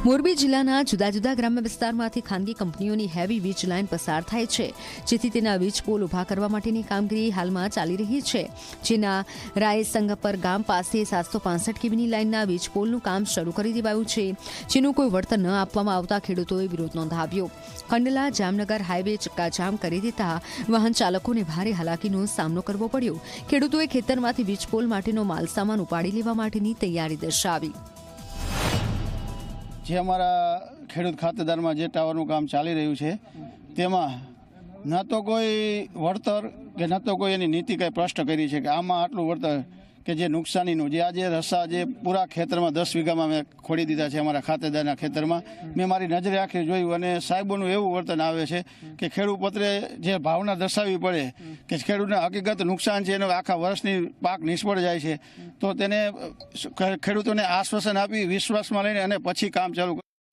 મોરબી જિલ્લાના જુદા જુદા ગ્રામ્ય વિસ્તારમાંથી ખાનગી કંપનીઓની હેવી વીજ લાઇન પસાર થાય છે, જેથી તેના વીજ પોલ ઊભા કરવા માટેની કામગીરી હાલમાં ચાલી રહી છે. જેના રાયસંગપર ગામ પાસે 765 કેવીની લાઇનના વીજ પોલનું કામ શરૂ કરી દેવાયું છે, જેનું કોઈ વળતર ન આપવામાં આવતા ખેડૂતોએ વિરોધ નોંધાવ્યો. કંડલા જામનગર હાઈવે ચક્કાજામ કરી દેતા વાહન ચાલકોને ભારે હાલાકીનો સામનો કરવો પડ્યો. ખેડૂતોએ ખેતરમાંથી વીજ પોલ માટેનો માલસામાન ઉપાડી લેવા માટેની તૈયારી દર્શાવી. જે અમારા ખેડૂત ખાતેદારમાં જે ટાવરનું કામ ચાલી રહ્યું છે તેમાં ન તો કોઈ વળતર કે ન તો કોઈ એની નીતિ કંઈ સ્પષ્ટ કરી છે કે આમાં આટલું વળતર કે જે નુકસાનીનું જે આજે રસ્તા જે પૂરા ખેતરમાં 10 વીઘામાં મેં ખોડી દીધા છે અમારા ખાતેદારના ખેતરમાં મેં મારી નજરે આંખે જોયું અને સાહેબોનું એવું વર્તન આવે છે કે ખેડૂત પત્રે જે ભાવના દર્શાવવી પડે કે ખેડૂતને હકીકત નુકસાન છે એનો આખા વર્ષની પાક નિષ્ફળ જાય છે તો તેને ખેડૂતોને આશ્વાસન આપી વિશ્વાસમાં લઈને અને પછી કામ ચાલુ